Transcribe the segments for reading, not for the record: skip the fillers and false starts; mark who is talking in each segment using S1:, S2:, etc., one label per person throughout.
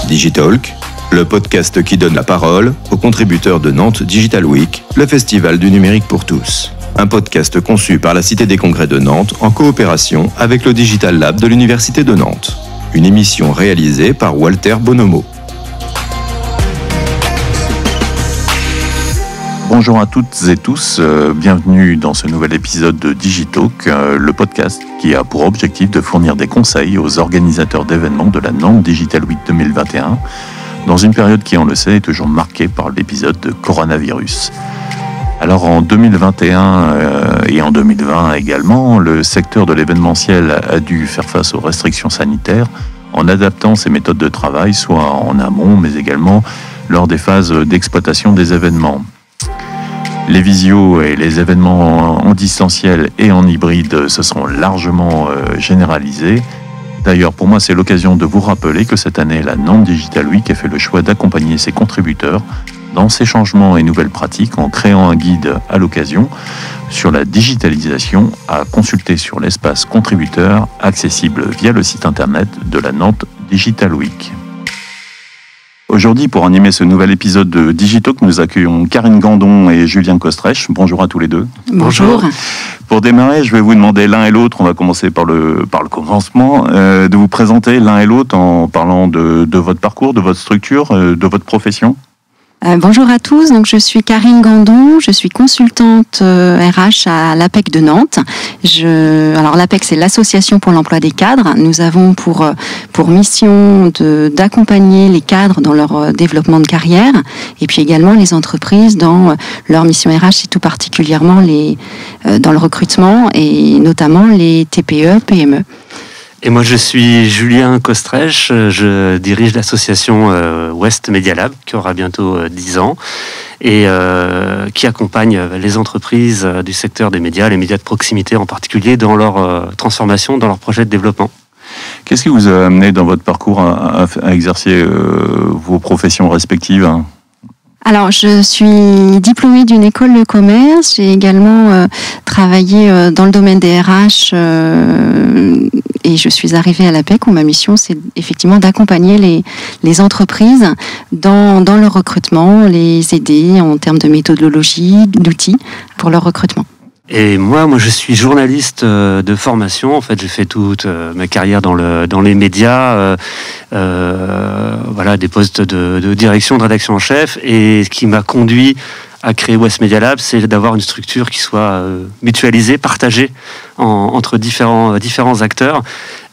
S1: Digitalk, le podcast qui donne la parole aux contributeurs de Nantes Digital Week, le festival du numérique pour tous. Un podcast conçu par la Cité des Congrès de Nantes en coopération avec le Digital Lab de l'Université de Nantes. Une émission réalisée par Walter Bonomo.
S2: Bonjour à toutes et tous, bienvenue dans ce nouvel épisode de Digitalk, le podcast qui a pour objectif de fournir des conseils aux organisateurs d'événements de la Nantes Digital Week 2021, dans une période qui, on le sait, est toujours marquée par l'épisode de coronavirus. Alors en 2021 et en 2020 également, le secteur de l'événementiel a dû faire face aux restrictions sanitaires en adaptant ses méthodes de travail, soit en amont, mais également lors des phases d'exploitation des événements. Les visios et les événements en distanciel et en hybride se sont largement généralisés. D'ailleurs, pour moi, c'est l'occasion de vous rappeler que cette année, la Nantes Digital Week a fait le choix d'accompagner ses contributeurs dans ces changements et nouvelles pratiques en créant un guide à l'occasion sur la digitalisation à consulter sur l'espace contributeur accessible via le site internet de la Nantes Digital Week. Aujourd'hui, pour animer ce nouvel épisode de Digitalk, nous accueillons Karine Gandon et Julien Kostrech. Bonjour à tous les deux.
S3: Bonjour.
S2: Pour démarrer, je vais vous demander l'un et l'autre, on va commencer par le commencement, de vous présenter l'un et l'autre en parlant de votre parcours, de votre structure, de votre profession.
S3: Bonjour à tous, donc je suis Karine Gandon, je suis consultante RH à l'APEC de Nantes. Alors l'APEC, c'est l'Association pour l'emploi des cadres. Nous avons pour mission d'accompagner les cadres dans leur développement de carrière et puis également les entreprises dans leur mission RH et tout particulièrement dans le recrutement et notamment les TPE, PME.
S4: Et moi, je suis Julien Kostrech, je dirige l'association West Media Lab, qui aura bientôt 10 ans, et qui accompagne les entreprises du secteur des médias, les médias de proximité en particulier, dans leur transformation, dans leur projet de développement.
S2: Qu'est-ce qui vous a amené dans votre parcours à exercer vos professions respectives ?
S3: Alors, je suis diplômée d'une école de commerce. J'ai également travaillé dans le domaine des RH et je suis arrivée à l'APEC où ma mission, c'est effectivement d'accompagner les entreprises dans leur recrutement, les aider en termes de méthodologie, d'outils pour leur recrutement.
S4: Et moi, je suis journaliste de formation. En fait, j'ai fait toute ma carrière dans les médias, des postes de direction, de rédaction en chef. Et ce qui m'a conduit à créer West Media Lab, c'est d'avoir une structure qui soit mutualisée, partagée entre différents acteurs,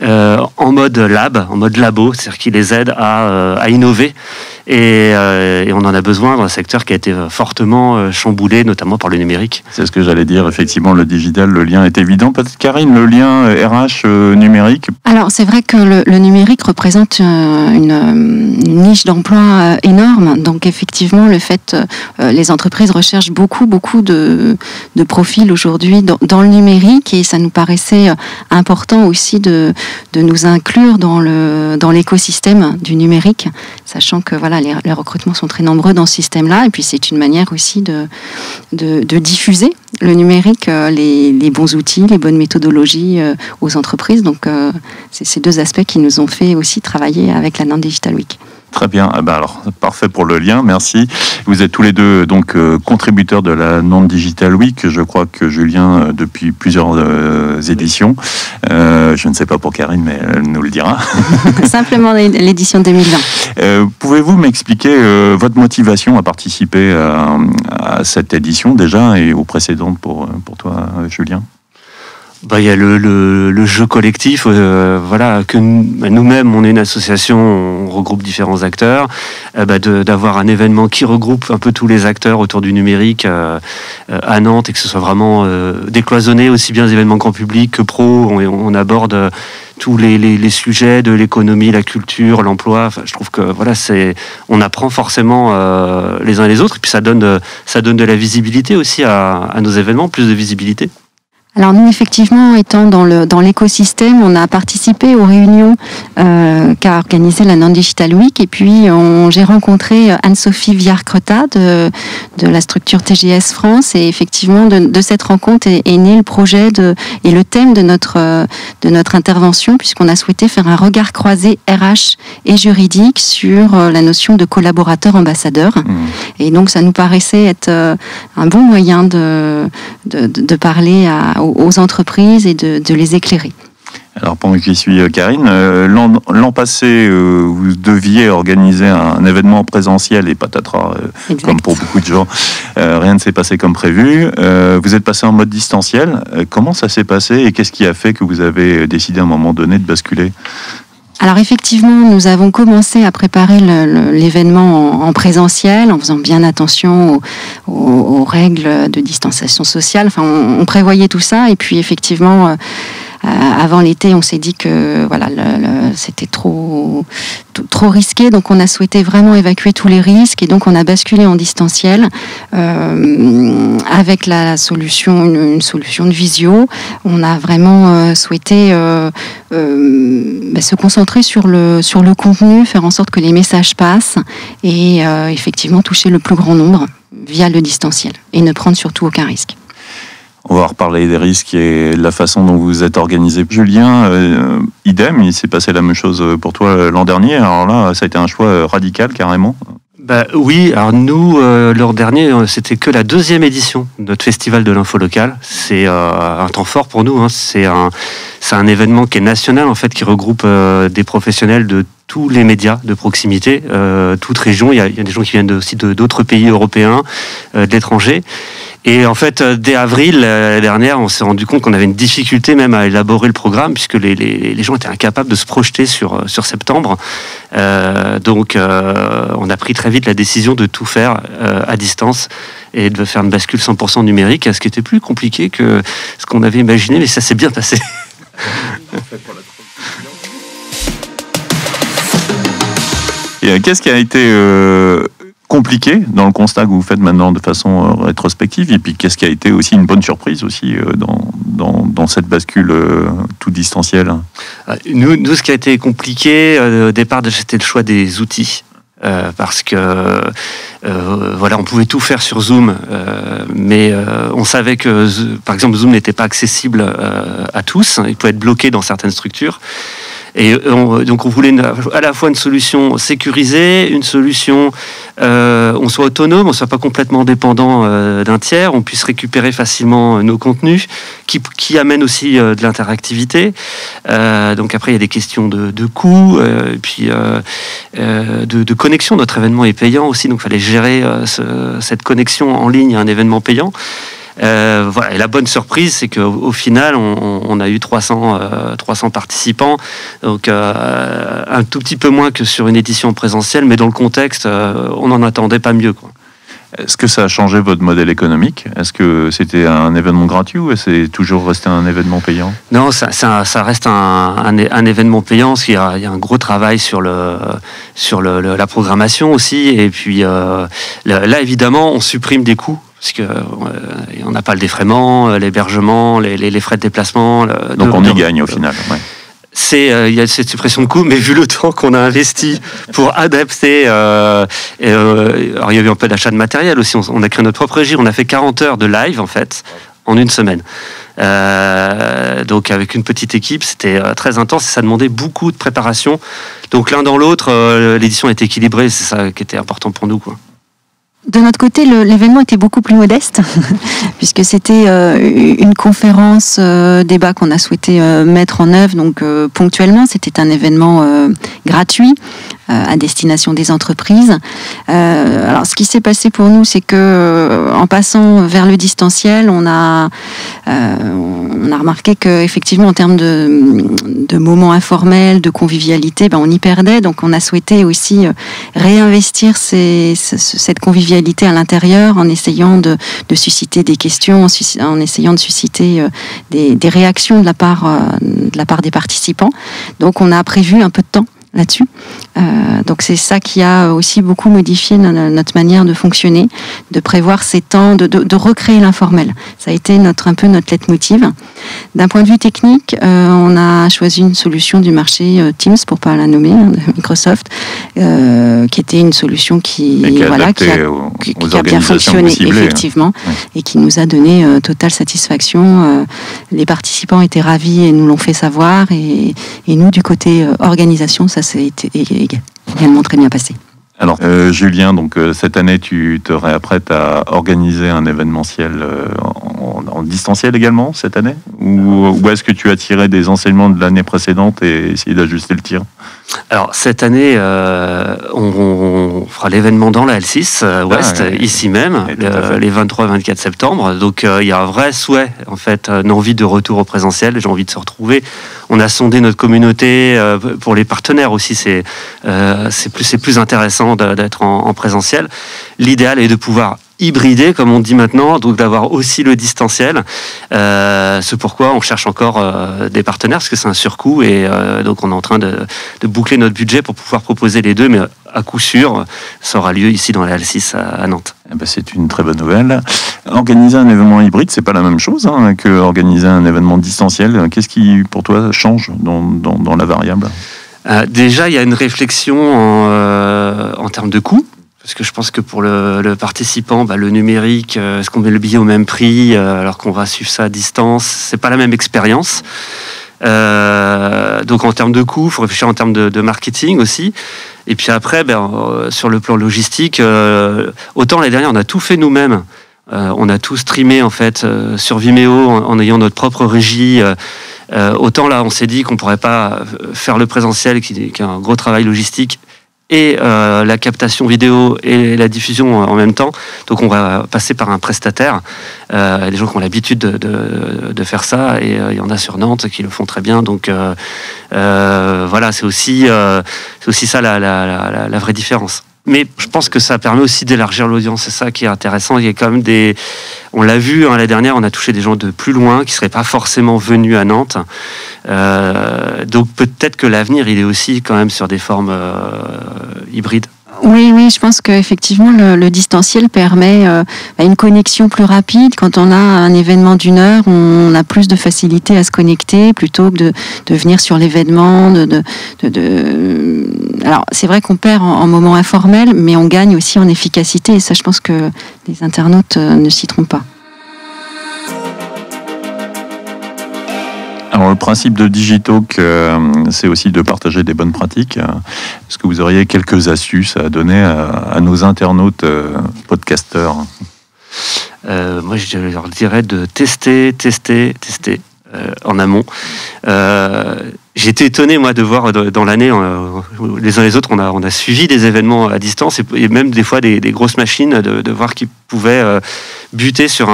S4: en mode lab, en mode labo, c'est-à-dire qui les aide à innover. Et on en a besoin dans un secteur qui a été fortement chamboulé, notamment par le numérique.
S2: C'est ce que j'allais dire, effectivement, le digital, le lien est évident. Peut-être, Karine, le lien RH numérique ?
S3: Alors, c'est vrai que le numérique représente une niche d'emploi énorme. Donc, effectivement, le fait, les entreprises recherchent beaucoup de profils aujourd'hui dans le numérique et ça nous paraissait important aussi de nous inclure dans l'écosystème du numérique, sachant que les recrutements sont très nombreux dans ce système-là, et puis c'est une manière aussi de diffuser le numérique, les bons outils, les bonnes méthodologies aux entreprises. Donc c'est ces deux aspects qui nous ont fait aussi travailler avec la Nantes Digital Week.
S2: Très bien, alors parfait pour le lien, merci. Vous êtes tous les deux donc contributeurs de la Nantes Digital Week. Je crois que Julien depuis plusieurs éditions. Je ne sais pas pour Karine, mais elle nous le dira.
S3: Simplement l'édition 2020.
S2: Pouvez-vous m'expliquer votre motivation à participer à cette édition déjà et aux précédentes pour toi, Julien ?
S4: Il y a le jeu collectif, que nous-mêmes, on est une association, on regroupe différents acteurs, d'avoir un événement qui regroupe un peu tous les acteurs autour du numérique à Nantes et que ce soit vraiment décloisonné, aussi bien les événements grand public que pro, on aborde tous les sujets de l'économie, la culture, l'emploi. Enfin, je trouve que on apprend forcément les uns et les autres, et puis ça donne de la visibilité aussi à nos événements, plus de visibilité.
S3: Alors nous, effectivement, étant dans l'écosystème, on a participé aux réunions qu'a organisé la Nantes Digital Week, et puis j'ai rencontré Anne-Sophie Viard-Cretat de la structure TGS France, et effectivement de cette rencontre est né le projet et le thème de notre intervention, puisqu'on a souhaité faire un regard croisé RH et juridique sur la notion de collaborateur ambassadeur. Et donc ça nous paraissait être un bon moyen de parler aux entreprises et de les éclairer.
S2: Alors pendant que j'y suis, Karine, l'an passé, vous deviez organiser un événement présentiel et patatras, comme pour beaucoup de gens. Rien ne s'est passé comme prévu. Vous êtes passé en mode distanciel. Comment ça s'est passé et qu'est-ce qui a fait que vous avez décidé à un moment donné de basculer ?
S3: Alors effectivement, nous avons commencé à préparer l'événement en présentiel, en faisant bien attention aux règles de distanciation sociale. Enfin, on prévoyait tout ça, et puis effectivement, avant l'été, on s'est dit que voilà, c'était trop risqué, donc on a souhaité vraiment évacuer tous les risques, et donc on a basculé en distanciel avec une solution de visio. On a vraiment souhaité se concentrer sur le contenu, faire en sorte que les messages passent, et effectivement toucher le plus grand nombre via le distanciel, et ne prendre surtout aucun risque.
S2: On va reparler des risques et de la façon dont vous êtes organisé. Julien, idem, il s'est passé la même chose pour toi l'an dernier. Alors là, ça a été un choix radical carrément.
S4: Oui, alors nous, l'an dernier, c'était que la 2e édition de notre festival de l'info locale. C'est un temps fort pour nous. C'est un événement qui est national, en fait, qui regroupe des professionnels de tous les médias de proximité, toute région. Il y a des gens qui viennent aussi d'autres pays européens, de l'étranger. Et en fait, dès avril l'année dernière, on s'est rendu compte qu'on avait une difficulté même à élaborer le programme, puisque les gens étaient incapables de se projeter sur septembre. Donc, on a pris très vite la décision de tout faire à distance et de faire une bascule 100% numérique, ce qui était plus compliqué que ce qu'on avait imaginé, mais ça s'est bien passé.
S2: Et qu'est-ce qui a été compliqué dans le constat que vous faites maintenant de façon rétrospective, et puis qu'est-ce qui a été aussi une bonne surprise aussi dans cette bascule tout distanciel?
S4: Nous, ce qui a été compliqué au départ, c'était le choix des outils. Parce que on pouvait tout faire sur Zoom, mais on savait que, par exemple, Zoom n'était pas accessible à tous, il pouvait être bloqué dans certaines structures. Et donc on voulait à la fois une solution sécurisée, une solution on soit autonome, on soit pas complètement dépendant d'un tiers, on puisse récupérer facilement nos contenus, qui amène aussi de l'interactivité. Donc après il y a des questions de coûts, et puis de connexion. Notre événement est payant aussi, donc il fallait gérer cette connexion en ligne à un événement payant. Et la bonne surprise, c'est qu'au final, on a eu 300 participants, donc un tout petit peu moins que sur une édition présentielle, mais dans le contexte, on n'en attendait pas mieux, quoi.
S2: Est-ce que ça a changé votre modèle économique? Est-ce que c'était un événement gratuit ou c'est toujours resté un événement payant?
S4: Non, ça reste un événement payant, parce qu'il y a un gros travail sur la programmation aussi, et puis là, évidemment, on supprime des coûts, parce qu'on n'a pas le défraiement, l'hébergement, les frais de déplacement.
S2: Donc on y gagne au final. Ouais.
S4: Il y a cette suppression de coûts, mais vu le temps qu'on a investi pour adapter, alors il y a eu un peu d'achat de matériel aussi, on a créé notre propre régie, on a fait 40 heures de live en fait, en une semaine. Donc avec une petite équipe, c'était très intense et ça demandait beaucoup de préparation. Donc l'un dans l'autre, l'édition était équilibrée, c'est ça qui était important pour nous, quoi.
S3: De notre côté, l'événement était beaucoup plus modeste, puisque c'était une conférence débat qu'on a souhaité mettre en œuvre, donc ponctuellement. C'était un événement gratuit à destination des entreprises. Alors, ce qui s'est passé pour nous, c'est que en passant vers le distanciel, on a remarqué que effectivement, en termes de moments informels, de convivialité, on y perdait. Donc, on a souhaité aussi réinvestir cette convivialité à l'intérieur, en essayant de susciter des questions, en essayant de susciter des réactions de la part des participants. Donc on a prévu un peu de temps là-dessus. Donc c'est ça qui a aussi beaucoup modifié notre manière de fonctionner, de prévoir ces temps, de recréer l'informel. Ça a été un peu notre leitmotiv. D'un point de vue technique, on a choisi une solution du marché Teams, pour pas la nommer, de Microsoft, qui était une solution qui a bien fonctionné effectivement, et qui nous a donné totale satisfaction. Les participants étaient ravis et nous l'ont fait savoir, et nous du côté organisation, ça s'est également très bien passé.
S2: Alors, Julien, donc cette année, tu te réapprêtes à organiser un événementiel en distanciel également cette année, ou est-ce que tu as tiré des enseignements de l'année précédente et essayé d'ajuster le tir?
S4: Alors cette année, on fera l'événement dans la L6 Ouest, ici même, les 23 et 24 septembre. Donc il y a un vrai souhait, en fait, une envie de retour au présentiel. J'ai envie de se retrouver. On a sondé notre communauté pour les partenaires aussi. C'est plus intéressant d'être en présentiel. L'idéal est de pouvoir hybrider, comme on dit maintenant, donc d'avoir aussi le distanciel. C'est pourquoi on cherche encore des partenaires, parce que c'est un surcoût, et donc on est en train de boucler notre budget pour pouvoir proposer les deux, mais à coup sûr, ça aura lieu ici dans la L6 à Nantes.
S2: C'est une très bonne nouvelle. Organiser un événement hybride, c'est pas la même chose que organiser un événement distanciel. Qu'est-ce qui, pour toi, change dans la variable?
S4: Déjà, il y a une réflexion en termes de coût. Parce que je pense que pour le participant, le numérique, est-ce qu'on met le billet au même prix alors qu'on va suivre ça à distance? C'est pas la même expérience. Donc en termes de coût, il faut réfléchir en termes de marketing aussi. Et puis après, sur le plan logistique, autant l'année dernière, on a tout fait nous-mêmes. On a tout streamé en fait sur Vimeo en ayant notre propre régie. Autant là, on s'est dit qu'on pourrait pas faire le présentiel, qui est un gros travail logistique, et la captation vidéo et la diffusion en même temps. Donc on va passer par un prestataire. Des gens qui ont l'habitude de faire ça, et il y en a sur Nantes qui le font très bien. Donc voilà, c'est aussi ça la vraie différence. Mais je pense que ça permet aussi d'élargir l'audience. C'est ça qui est intéressant. Il y a quand même on l'a vu l'année dernière, on a touché des gens de plus loin qui ne seraient pas forcément venus à Nantes. Donc peut-être que l'avenir, il est aussi quand même sur des formes hybrides.
S3: Oui, je pense qu'effectivement, le distanciel permet une connexion plus rapide. Quand on a un événement d'1 heure, on a plus de facilité à se connecter plutôt que de venir sur l'événement. Alors, c'est vrai qu'on perd en moment informel, mais on gagne aussi en efficacité. Et ça, je pense que les internautes ne s'y trompent pas.
S2: Alors, le principe de Digitalk, c'est aussi de partager des bonnes pratiques. Est-ce que vous auriez quelques astuces à donner à nos internautes podcasteurs?
S4: Moi, je leur dirais de tester en amont. J'ai été étonné, moi, de voir dans l'année, les uns les autres, on a suivi des événements à distance, et même des fois des grosses machines, de voir qu'ils pouvaient buter sur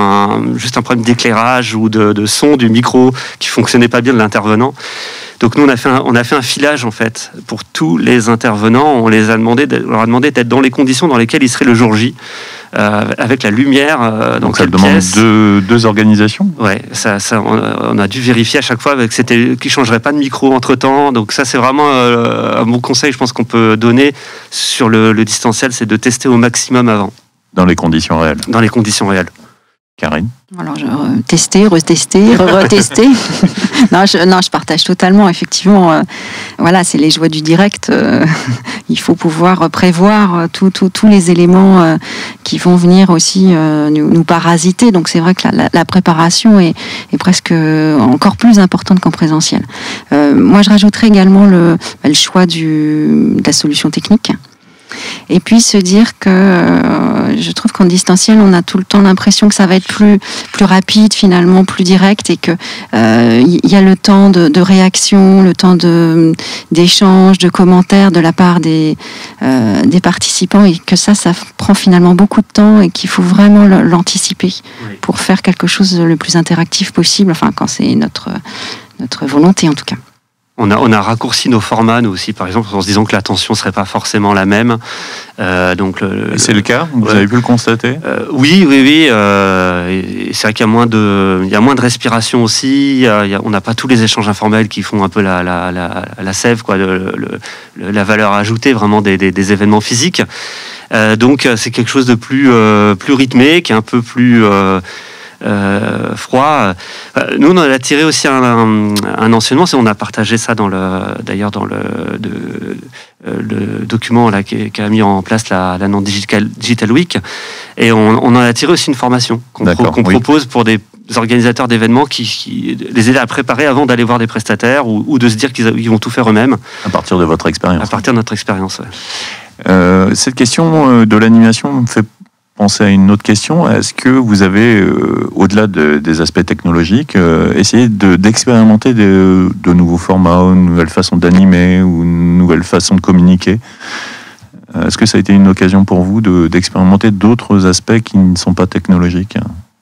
S4: juste un problème d'éclairage ou de son du micro qui fonctionnait pas bien de l'intervenant. Donc nous, on a fait un filage, en fait, pour tous les intervenants. On leur a demandé d'être dans les conditions dans lesquelles ils seraient le jour J, avec la lumière.
S2: Donc ça demande deux organisations.
S4: Ouais, on a dû vérifier à chaque fois qu'ils ne changeraient pas de micro entre-temps. Donc ça, c'est vraiment un bon conseil, je pense, qu'on peut donner sur le distanciel, c'est de tester au maximum avant.
S2: Dans les conditions réelles.
S4: Dans les conditions réelles.
S2: Karine?
S3: Alors, tester, retester, retester. Non, je partage totalement. Effectivement, voilà, c'est les joies du direct. Il faut pouvoir prévoir tous les éléments qui vont venir aussi nous parasiter. Donc, c'est vrai que la préparation est presque encore plus importante qu'en présentiel. Moi, je rajouterais également le choix de la solution technique. Et puis se dire que je trouve qu'en distanciel, on a tout le temps l'impression que ça va être plus rapide, finalement, plus direct, et que y a le temps de réaction, le temps d'échange, de commentaires de la part des participants, et que ça prend finalement beaucoup de temps, et qu'il faut vraiment l'anticiper pour faire quelque chose le plus interactif possible, enfin quand c'est notre volonté en tout cas.
S4: On a raccourci nos formats, nous aussi, par exemple, en se disant que l'attention ne serait pas forcément la même.
S2: Et c'est le cas? Vous avez pu le constater?
S4: Oui. Et c'est vrai qu'il y a moins de respiration aussi. On n'a pas tous les échanges informels qui font un peu la sève, quoi, la valeur ajoutée vraiment des événements physiques. Donc c'est quelque chose de plus rythmé, qui est un peu plus froid. Nous, on a tiré aussi un enseignement, on a partagé ça dans le document là, qu'a mis en place la Nantes Digital Week, et on en a tiré aussi une formation qu'on propose pour des organisateurs d'événements qui les aider à préparer avant d'aller voir des prestataires ou de se dire qu'ils vont tout faire eux-mêmes.
S2: À partir de votre expérience.
S4: À partir de notre expérience, ouais.
S2: Cette question de l'animation me fait penser à une autre question. Est-ce que vous avez, au-delà des aspects technologiques, essayé d'expérimenter de nouveaux formats, une nouvelle façon d'animer ou une nouvelle façon de communiquer? Est-ce que ça a été une occasion pour vous d'expérimenter d'autres aspects qui ne sont pas technologiques?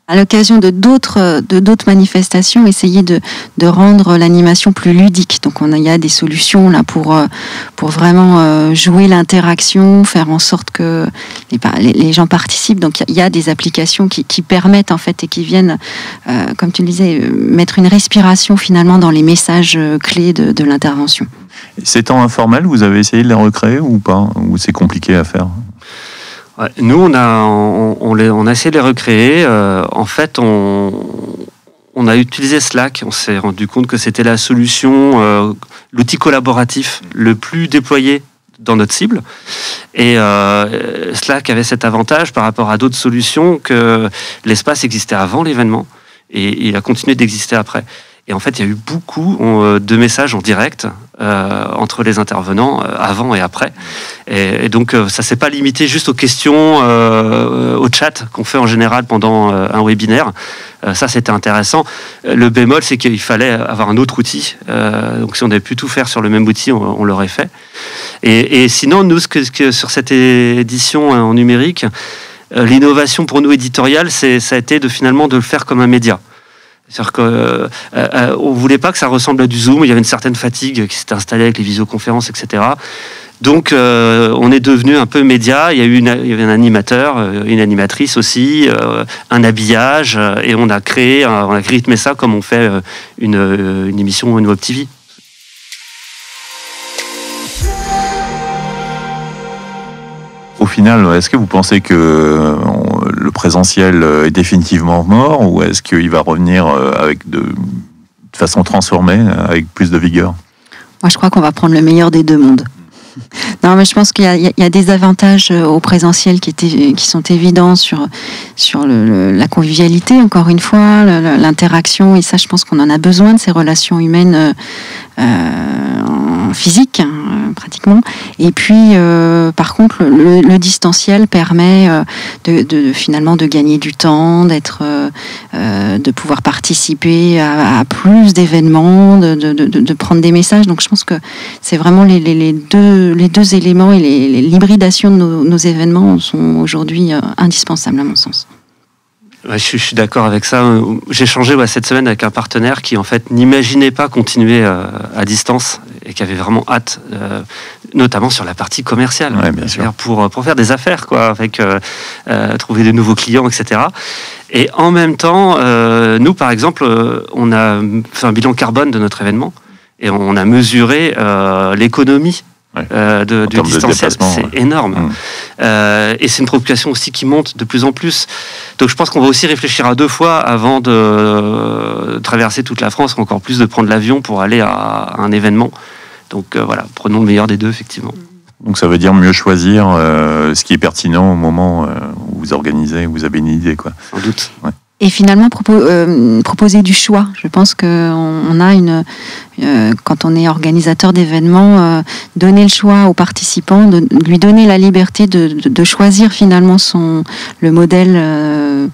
S3: À l'occasion de d'autres manifestations, essayer de rendre l'animation plus ludique. Donc il y a des solutions là pour vraiment jouer l'interaction, faire en sorte que les gens participent. Donc il y a des applications qui permettent en fait et qui viennent, comme tu le disais, mettre une respiration finalement dans les messages clés de l'intervention.
S2: Ces temps informels, vous avez essayé de les recréer ou pas? Ou c'est compliqué à faire?
S4: Nous, on a essayé de les recréer. En fait, on a utilisé Slack. On s'est rendu compte que c'était la solution, l'outil collaboratif le plus déployé dans notre cible. Et Slack avait cet avantage par rapport à d'autres solutions que l'espace existait avant l'événement et il a continué d'exister après. Et en fait, il y a eu beaucoup de messages en direct entre les intervenants avant et après. Et donc, ça ne s'est pas limité juste aux questions, au chat qu'on fait en général pendant un webinaire. Ça, c'était intéressant. Le bémol, c'est qu'il fallait avoir un autre outil. Donc, si on avait pu tout faire sur le même outil, on l'aurait fait. Et sinon, nous, sur cette édition en numérique, l'innovation pour nous éditoriale, ça a été finalement de le faire comme un média. C'est-à-dire qu'on ne voulait pas que ça ressemble à du Zoom. Il y avait une certaine fatigue qui s'était installée avec les visioconférences, etc. Donc, on est devenu un peu média. Il y avait un animateur, une animatrice aussi, un habillage, et on a rythmé ça comme on fait une émission, une web TV.
S2: Au final, est-ce que vous pensez que le présentiel est définitivement mort ou est-ce qu'il va revenir de façon transformée, avec plus de vigueur?
S3: Moi, je crois qu'on va prendre le meilleur des deux mondes. Non, mais je pense qu'il y a des avantages au présentiel qui sont évidents sur la convivialité, encore une fois, l'interaction, et ça, je pense qu'on en a besoin de ces relations humaines physiques, pratiquement. Et puis, par contre, le distanciel permet finalement de gagner du temps, de pouvoir participer à plus d'événements, de prendre des messages. Donc, je pense que c'est vraiment les deux éléments, et l'hybridation de nos événements sont aujourd'hui indispensables à mon sens.
S4: Ouais, je suis d'accord avec ça. J'ai échangé cette semaine avec un partenaire qui en fait n'imaginait pas continuer à distance et qui avait vraiment hâte, notamment sur la partie commerciale,
S2: ouais, bien sûr.
S4: Pour faire des affaires, quoi, avec trouver de nouveaux clients, etc. Et en même temps, nous par exemple, on a fait un bilan carbone de notre événement et on a mesuré l'économie. Ouais. Du distanciel, c'est énorme. Et c'est une préoccupation aussi qui monte de plus en plus. Donc je pense qu'on va aussi réfléchir à deux fois avant de traverser toute la France, encore plus de prendre l'avion pour aller à un événement. Donc voilà, prenons le meilleur des deux, effectivement.
S2: Donc ça veut dire mieux choisir ce qui est pertinent au moment où vous organisez, où vous avez une idée, quoi.
S4: Sans doute.
S2: Ouais.
S3: Et finalement, proposer du choix. Je pense qu'on a quand on est organisateur d'événements, donner le choix aux participants, de lui donner la liberté de choisir finalement le modèle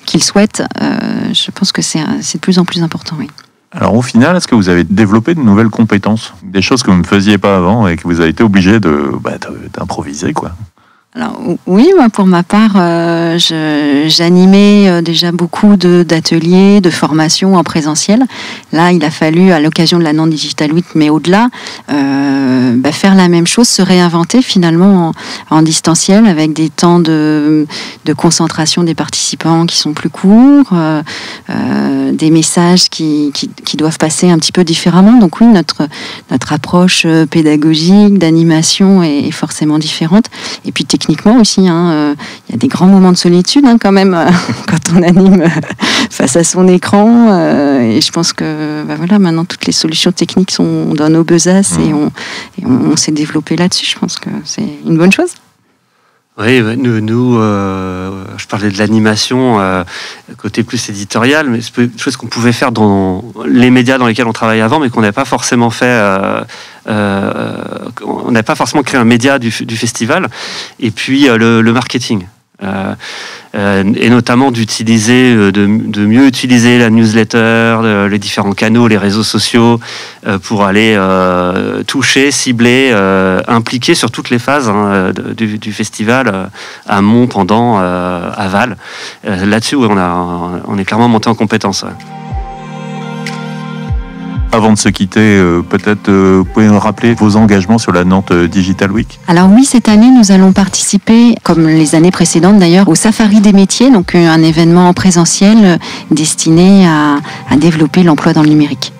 S3: qu'il souhaite. Je pense que c'est de plus en plus important, oui.
S2: Alors au final, est-ce que vous avez développé de nouvelles compétences, des choses que vous ne faisiez pas avant et que vous avez été obligé d'improviser, quoi?
S3: Alors, oui, moi, pour ma part, j'animais déjà beaucoup d'ateliers, de formations en présentiel. Là, il a fallu, à l'occasion de la Nantes Digital Week, mais au-delà, faire la même chose, se réinventer finalement en distanciel, avec des temps de concentration des participants qui sont plus courts, des messages qui doivent passer un petit peu différemment. Donc oui, notre approche pédagogique, d'animation est forcément différente. Et puis techniquement aussi, il y a des grands moments de solitude quand même quand on anime face à son écran. Et je pense que maintenant toutes les solutions techniques sont dans nos besaces et on s'est développé là-dessus. Je pense que c'est une bonne chose.
S4: Oui, nous je parlais de l'animation côté plus éditorial, mais c'est une chose qu'on pouvait faire dans les médias dans lesquels on travaillait avant, mais qu'on n'avait pas forcément fait. On n'avait pas forcément créé un média du festival. Et puis le marketing. Et notamment d'utiliser, de mieux utiliser la newsletter, les différents canaux, les réseaux sociaux, pour aller toucher, cibler, impliquer sur toutes les phases du festival, amont, pendant, aval. Là-dessus, on est clairement monté en compétence. Ouais.
S2: Avant de se quitter, peut-être vous pouvez nous rappeler vos engagements sur la Nantes Digital Week ?
S3: Alors oui, cette année, nous allons participer, comme les années précédentes d'ailleurs, au Safari des métiers, donc un événement en présentiel destiné à développer l'emploi dans le numérique.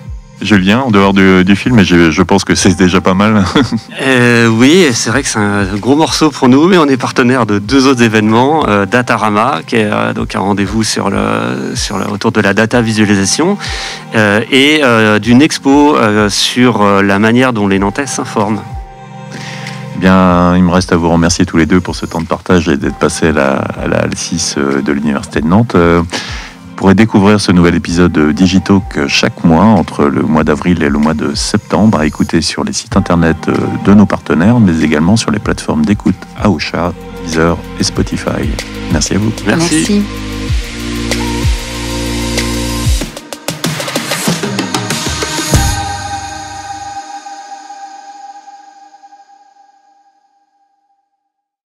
S2: Julien, en dehors du film, et je pense que c'est déjà pas mal.
S4: Oui, c'est vrai que c'est un gros morceau pour nous, mais on est partenaire de 2 autres événements, Datarama, qui est donc un rendez-vous autour de la data visualisation, et d'une expo sur la manière dont les Nantais s'informent.
S2: Bien, il me reste à vous remercier tous les deux pour ce temps de partage et d'être passés à la Halle 6 de l'Université de Nantes. Vous pourrez découvrir ce nouvel épisode de Digitalk chaque mois, entre le mois d'avril et le mois de septembre, à écouter sur les sites internet de nos partenaires, mais également sur les plateformes d'écoute Aosha, Deezer et Spotify. Merci à vous.
S4: Merci.